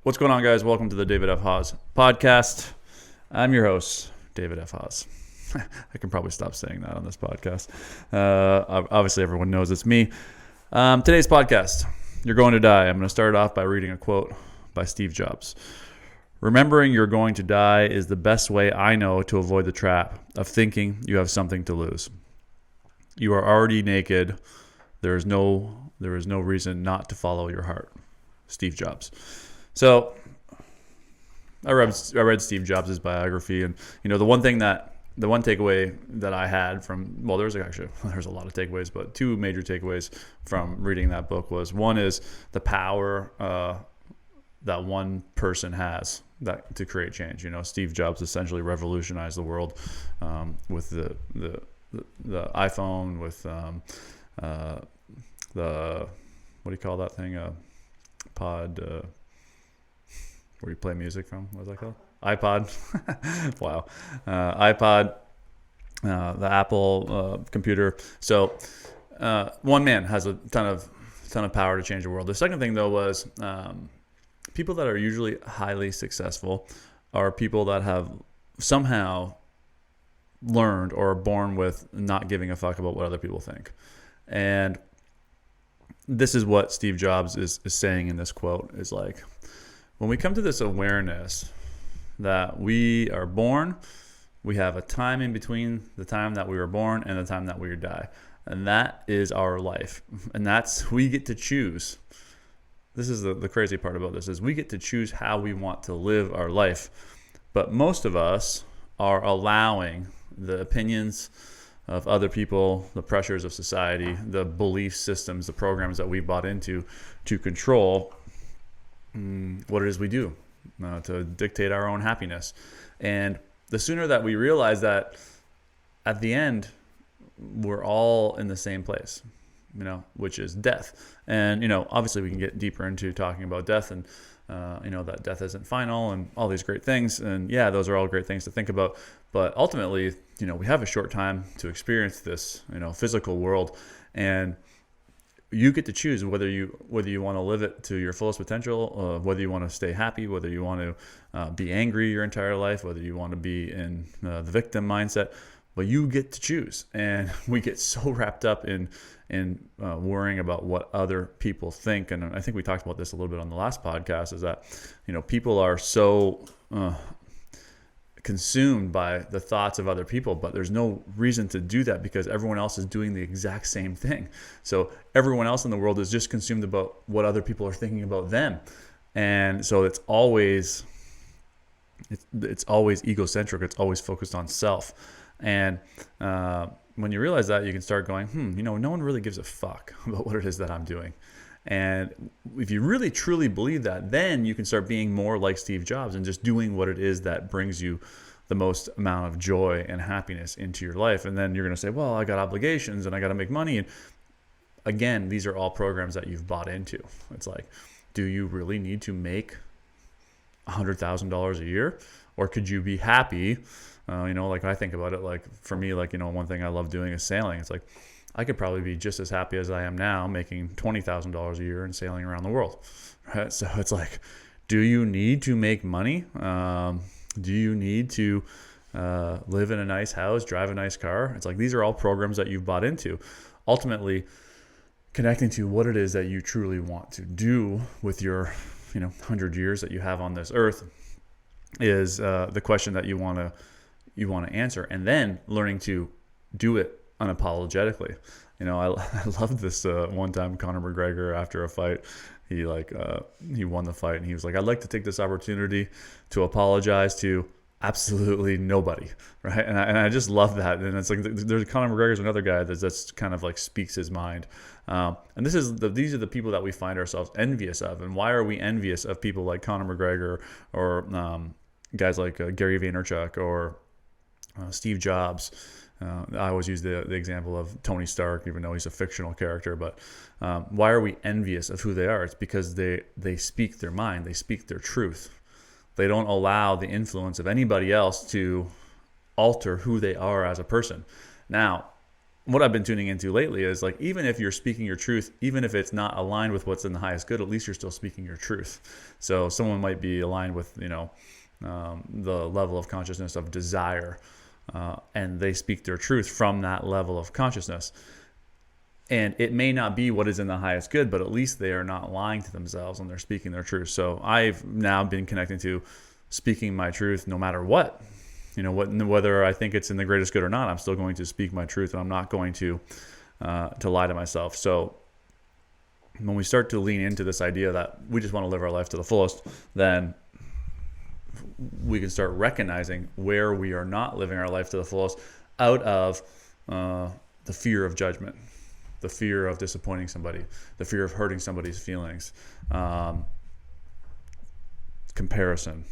What's going on, guys? Welcome to the David F. Haas podcast. I'm your host, David F. Haas. I can probably stop saying that on this podcast. Obviously, everyone knows it's me. Today's podcast, you're going to die. I'm going to start off by reading a quote by Steve Jobs. Remembering you're going to die is the best way I know to avoid the trap of thinking you have something to lose. You are already naked. There is no reason not to follow your heart. Steve Jobs. So I read Steve Jobs' biography, and the one takeaway that I had from, well, there's a lot of takeaways, but two major takeaways from reading that book was, one is the power that one person has to create change. Steve Jobs essentially revolutionized the world with the iPhone, with the, what do you call that thing? Pod, where you play music from. What is that called? iPod. Wow. iPod, the Apple computer. So one man has a ton of power to change the world. The second thing, though, was people that are usually highly successful are people that have somehow learned or are born with not giving a fuck about what other people think. And this is what Steve Jobs is saying in this quote, is like, when we come to this awareness that we are born, we have a time in between the time that we were born and the time that we die. And that is our life. And we get to choose. This is the crazy part about this, is we get to choose how we want to live our life. But most of us are allowing the opinions of other people, the pressures of society, the belief systems, the programs that we bought into to control what it is we do, to dictate our own happiness. And the sooner that we realize that at the end, we're all in the same place, which is death. And, obviously we can get deeper into talking about death and, that death isn't final and all these great things. And yeah, those are all great things to think about. But ultimately, we have a short time to experience this, physical world, and you get to choose whether you want to live it to your fullest potential, whether you want to stay happy, whether you want to be angry your entire life, whether you want to be in the victim mindset. But you get to choose, and we get so wrapped up in worrying about what other people think. And I think we talked about this a little bit on the last podcast, is that people are so consumed by the thoughts of other people, but there's no reason to do that because everyone else is doing the exact same thing. So everyone else in the world is just consumed about what other people are thinking about them. And so it's always egocentric. It's always focused on self. And when you realize that, you can start going, no one really gives a fuck about what it is that I'm doing. And if you really truly believe that, then you can start being more like Steve Jobs and just doing what it is that brings you the most amount of joy and happiness into your life. And then you're going to say, well, I got obligations and I got to make money. And again, these are all programs that you've bought into. It's like, do you really need to make $100,000 a year? Or could you be happy? Like I think about it, like for me, like, one thing I love doing is sailing. It's like, I could probably be just as happy as I am now making $20,000 a year and sailing around the world, right? So it's like, do you need to make money? Do you need to live in a nice house, drive a nice car? It's like, these are all programs that you've bought into. Ultimately, connecting to what it is that you truly want to do with your 100 years that you have on this earth is the question that you want to answer, and then learning to do it unapologetically. I loved this one time Conor McGregor, after a fight, he won the fight, and he was like, I'd like to take this opportunity to apologize to absolutely nobody, right? And I just love that. And it's like, there's Conor McGregor's another guy that's kind of like speaks his mind. And these are the people that we find ourselves envious of. And why are we envious of people like Conor McGregor or guys like Gary Vaynerchuk or Steve Jobs? I always use the example of Tony Stark, even though he's a fictional character. But why are we envious of who they are? It's because they speak their mind. They speak their truth. They don't allow the influence of anybody else to alter who they are as a person. Now, what I've been tuning into lately is like, even if you're speaking your truth, even if it's not aligned with what's in the highest good, at least you're still speaking your truth. So someone might be aligned with, the level of consciousness of desire, and they speak their truth from that level of consciousness. And it may not be what is in the highest good, but at least they are not lying to themselves and they're speaking their truth. So I've now been connecting to speaking my truth no matter what. Whether I think it's in the greatest good or not, I'm still going to speak my truth, and I'm not going to lie to myself. So when we start to lean into this idea that we just want to live our life to the fullest, then we can start recognizing where we are not living our life to the fullest out of the fear of judgment, the fear of disappointing somebody, the fear of hurting somebody's feelings, comparison,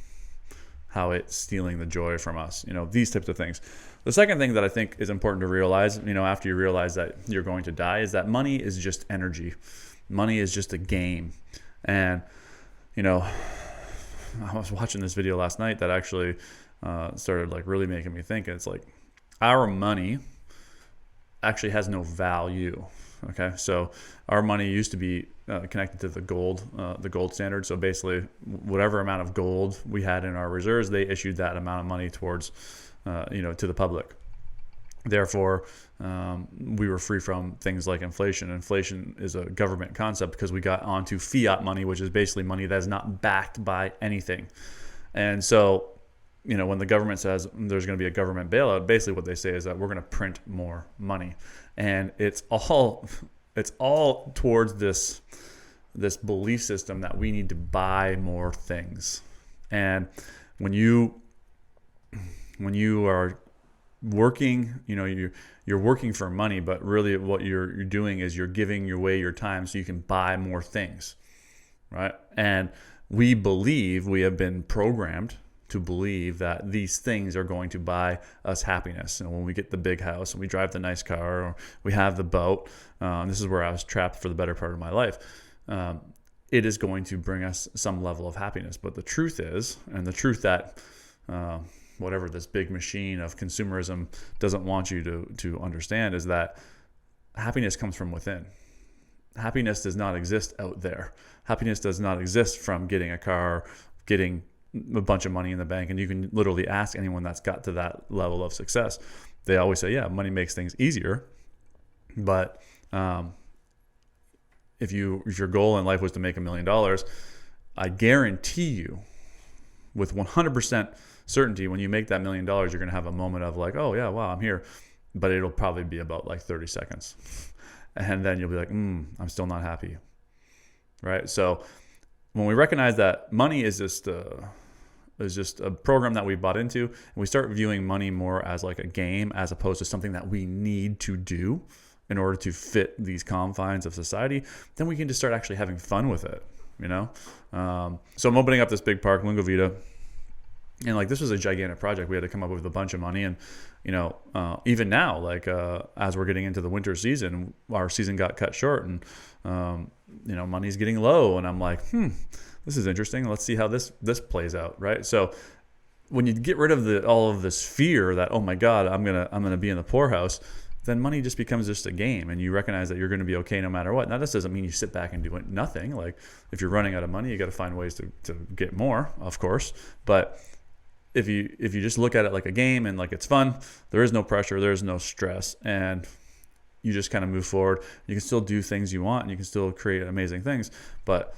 how it's stealing the joy from us, these types of things. The second thing that I think is important to realize, after you realize that you're going to die, is that money is just energy. Money is just a game. And, I was watching this video last night that actually started like really making me think. It's like our money actually has no value. Okay, so our money used to be connected to the gold standard. So basically, whatever amount of gold we had in our reserves, they issued that amount of money towards, to the public. Therefore, we were free from things like inflation. Inflation is a government concept because we got onto fiat money, which is basically money that is not backed by anything. And so, when the government says there's going to be a government bailout, basically what they say is that we're going to print more money. And it's all towards this belief system that we need to buy more things. And when you are working, you're working for money, but really what you're doing is you're giving away your time so you can buy more things, right? And we have been programmed to believe that these things are going to buy us happiness. And when we get the big house and we drive the nice car or we have the boat, this is where I was trapped for the better part of my life, it is going to bring us some level of happiness. But the truth is, and the truth that whatever this big machine of consumerism doesn't want you to understand, is that happiness comes from within. Happiness does not exist out there. Happiness does not exist from getting a car, getting a bunch of money in the bank. And you can literally ask anyone that's got to that level of success. They always say, yeah, money makes things easier. But if your goal in life was to make $1 million, I guarantee you with 100% certainty, when you make that $1 million, you're going to have a moment of like, oh yeah, wow, I'm here. But it'll probably be about like 30 seconds. And then you'll be like, I'm still not happy. Right? So when we recognize that money is just a program that we bought into, and we start viewing money more as like a game as opposed to something that we need to do in order to fit these confines of society, then we can just start actually having fun with it, So I'm opening up this big park, Lungo Vita, and like this was a gigantic project. We had to come up with a bunch of money, and even now, like as we're getting into the winter season, our season got cut short, and money's getting low, and I'm like, this is interesting. Let's see how this plays out, right? So when you get rid of all of this fear that, oh my God, I'm gonna be in the poorhouse, then money just becomes just a game, and you recognize that you're going to be okay no matter what. Now, this doesn't mean you sit back and do nothing. Like if you're running out of money, you got to find ways to get more, of course. But if you just look at it like a game and like it's fun, there is no pressure, there is no stress, and you just kind of move forward. You can still do things you want, and you can still create amazing things. But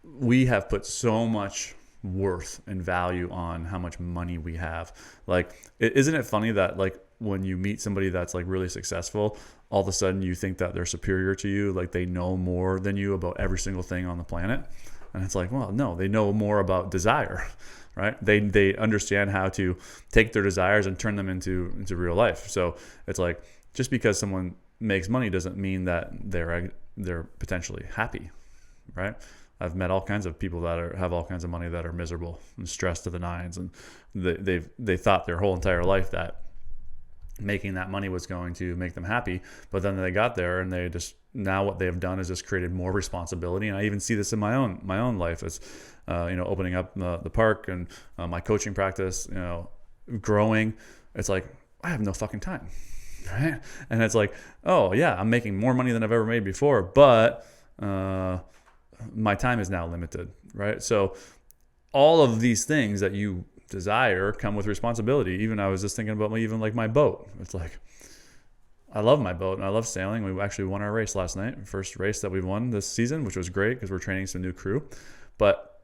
we have put so much worth and value on how much money we have. Like, isn't it funny that like when you meet somebody that's like really successful, all of a sudden you think that they're superior to you, like they know more than you about every single thing on the planet? And it's like, well, no, they know more about desire, right? They understand how to take their desires and turn them into real life. So it's like, just because someone makes money doesn't mean that they're potentially happy, right? I've met all kinds of people that have all kinds of money that are miserable and stressed to the nines, and they thought their whole entire life that making that money was going to make them happy, but then they got there and they just, now what they have done is just created more responsibility. And I even see this in my own life as opening up the park and my coaching practice, growing. It's like I have no fucking time. right? And it's like, oh yeah, I'm making more money than I've ever made before, but my time is now limited, right? So all of these things that you desire come with responsibility. Even I was just thinking about my boat. It's like, I love my boat and I love sailing. We actually won our race last night, first race that we've won this season, which was great because we're training some new crew. But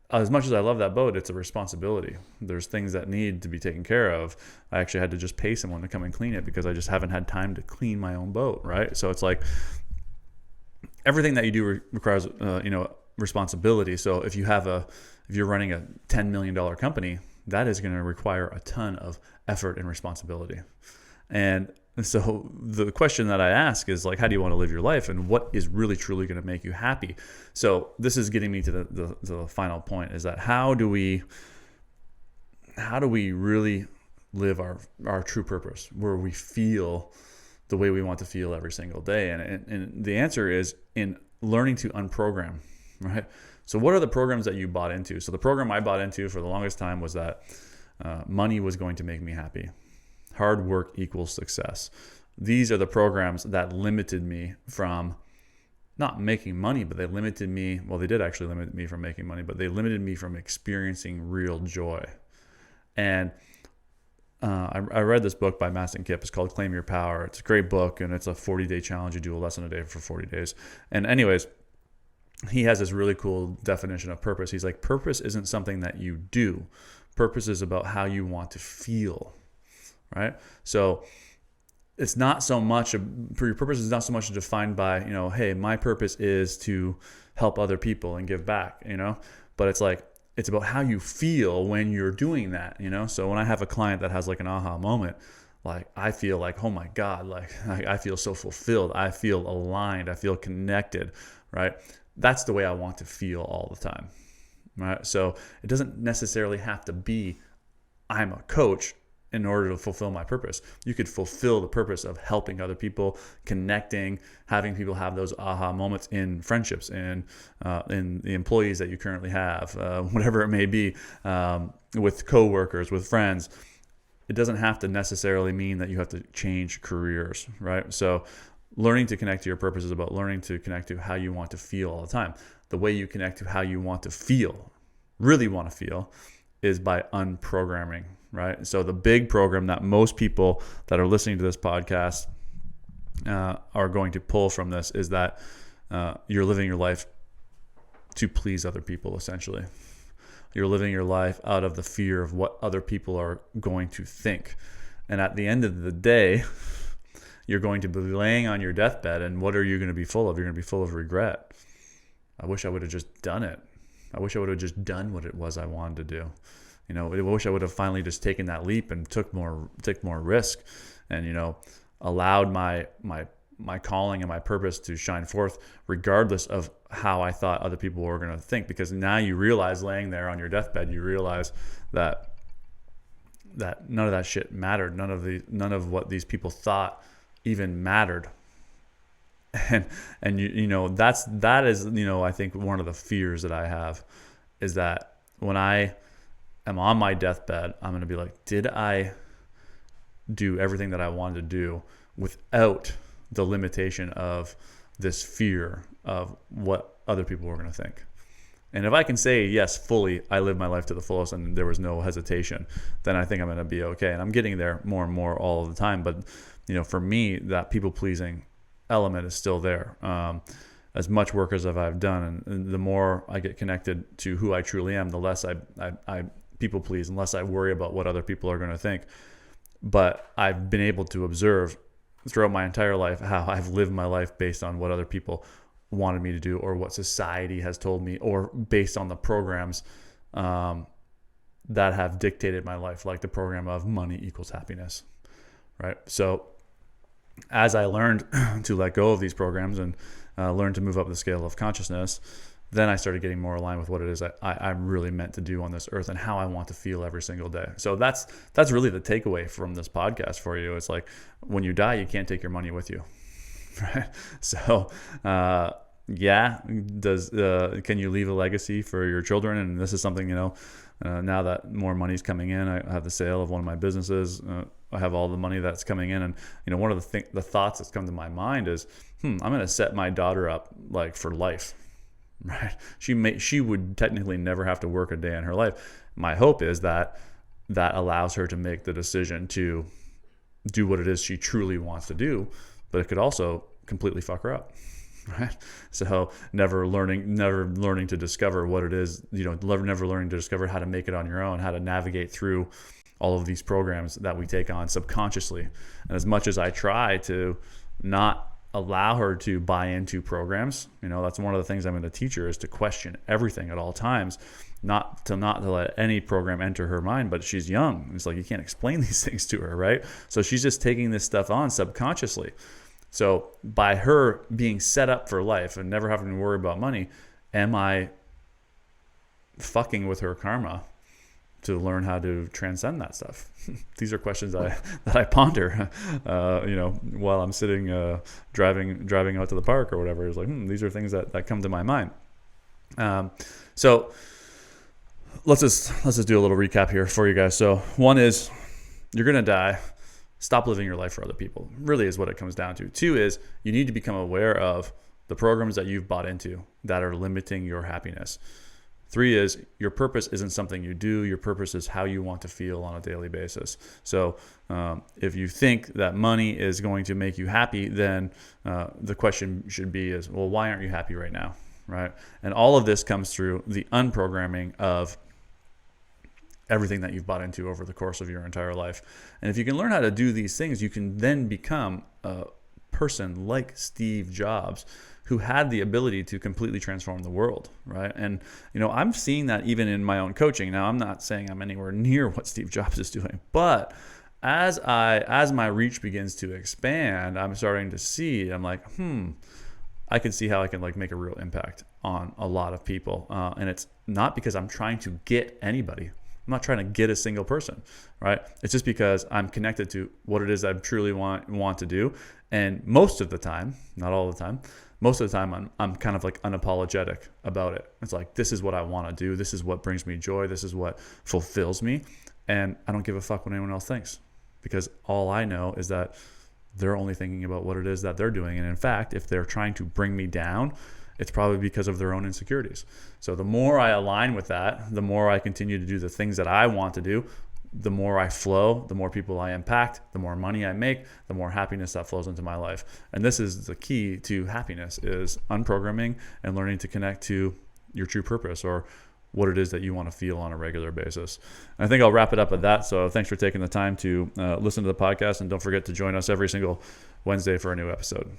as much as I love that boat, it's a responsibility. There's things that need to be taken care of. I actually had to just pay someone to come and clean it because I just haven't had time to clean my own boat, right? So it's like everything that you do requires, responsibility. So if you're running a $10 million company, that is going to require a ton of effort and responsibility. And so the question that I ask is like, how do you want to live your life, and what is really truly going to make you happy? So this is getting me to the final point, is that how do we really live our true purpose, where we feel the way we want to feel every single day? And the answer is in learning to unprogram, right? So what are the programs that you bought into? So the program I bought into for the longest time was that money was going to make me happy. Hard work equals success. These are the programs that limited me from not making money, but they limited me. Well, they did actually limit me from making money, but they limited me from experiencing real joy. And I read this book by Mastin Kipp. It's called Claim Your Power. It's a great book, and it's a 40-day challenge. You do a lesson a day for 40 days. And anyways, he has this really cool definition of purpose. He's like, purpose isn't something that you do. Purpose is about how you want to feel. Right? So it's not so much, your purpose is not so much defined by, hey, my purpose is to help other people and give back, but it's like, it's about how you feel when you're doing that, So when I have a client that has like an aha moment, like I feel like, oh my God, like I feel so fulfilled. I feel aligned. I feel connected, right? That's the way I want to feel all the time, right? So it doesn't necessarily have to be, I'm a coach in order to fulfill my purpose. You could fulfill the purpose of helping other people, connecting, having people have those aha moments in friendships, in the employees that you currently have, whatever it may be, with coworkers, with friends. It doesn't have to necessarily mean that you have to change careers, right? So learning to connect to your purpose is about learning to connect to how you want to feel all the time. The way you connect to how you want to feel, really want to feel, is by unprogramming, right? So the big program that most people that are listening to this podcast are going to pull from this is that you're living your life to please other people, essentially. You're living your life out of the fear of what other people are going to think. And at the end of the day, you're going to be laying on your deathbed, and what are you going to be full of? You're going to be full of regret. I wish I would have just done it. I wish I would have just done what it was I wanted to do. I wish I would have finally just taken that leap and took more risk, and allowed my calling and my purpose to shine forth, regardless of how I thought other people were going to think. Because now you realize, laying there on your deathbed, you realize that none of that shit mattered. None of what these people thought even mattered. And that is I think one of the fears that I have is that when I am on my deathbed, I'm going to be like, did I do everything that I wanted to do without the limitation of this fear of what other people were going to think? And if I can say, yes, fully, I lived my life to the fullest and there was no hesitation, then I think I'm going to be okay. And I'm getting there more and more all of the time. But, for me, that people-pleasing element is still there. As much work as I've done, and the more I get connected to who I truly am, the less I people please, and less I worry about what other people are going to think. But I've been able to observe throughout my entire life how I've lived my life based on what other people wanted me to do, or what society has told me, or based on the programs that have dictated my life, like the program of money equals happiness, right? So as I learned to let go of these programs and learn to move up the scale of consciousness, then I started getting more aligned with what it is I'm really meant to do on this earth and how I want to feel every single day. So that's really the takeaway from this podcast for you. It's like, when you die, you can't take your money with you, right? So can you leave a legacy for your children? And this is something, now that more money's coming in, I have the sale of one of my businesses. I have all the money that's coming in. And, one of the thoughts that's come to my mind is, I'm going to set my daughter up like for life, right? She would technically never have to work a day in her life. My hope is that allows her to make the decision to do what it is she truly wants to do, but it could also completely fuck her up. Right. So never learning to discover what it is, never learning to discover how to make it on your own, how to navigate through all of these programs that we take on subconsciously. And as much as I try to not allow her to buy into programs, that's one of the things I'm going to teach her, is to question everything at all times, not to let any program enter her mind. But she's young. It's like, you can't explain these things to her, right? So she's just taking this stuff on subconsciously. So by her being set up for life and never having to worry about money, am I fucking with her karma to learn how to transcend that stuff? These are questions that I ponder, while I'm sitting driving out to the park or whatever. It's like, these are things that come to my mind. So let's just do a little recap here for you guys. So one is, you're gonna die. Stop living your life for other people, really is what it comes down to. Two is, you need to become aware of the programs that you've bought into that are limiting your happiness. Three is, your purpose isn't something you do. Your purpose is how you want to feel on a daily basis. So if you think that money is going to make you happy, then the question should be is, well, why aren't you happy right now, right? And all of this comes through the unprogramming of everything that you've bought into over the course of your entire life. And if you can learn how to do these things, you can then become a person like Steve Jobs, who had the ability to completely transform the world, right? And, I'm seeing that even in my own coaching. Now, I'm not saying I'm anywhere near what Steve Jobs is doing, but as my reach begins to expand, I'm starting to see, I'm like, I can see how I can make a real impact on a lot of people. And it's not because I'm trying to get anybody. I'm not trying to get a single person, right? It's just because I'm connected to what it is I truly want to do. And most of the time, not all the time, most of the time I'm kind of unapologetic about it. It's like, this is what I want to do. This is what brings me joy. This is what fulfills me. And I don't give a fuck what anyone else thinks, because all I know is that they're only thinking about what it is that they're doing. And in fact, if they're trying to bring me down, it's probably because of their own insecurities. So the more I align with that, the more I continue to do the things that I want to do, the more I flow, the more people I impact, the more money I make, the more happiness that flows into my life. And this is the key to happiness, is unprogramming and learning to connect to your true purpose, or what it is that you want to feel on a regular basis. And I think I'll wrap it up at that. So thanks for taking the time to listen to the podcast, and don't forget to join us every single Wednesday for a new episode.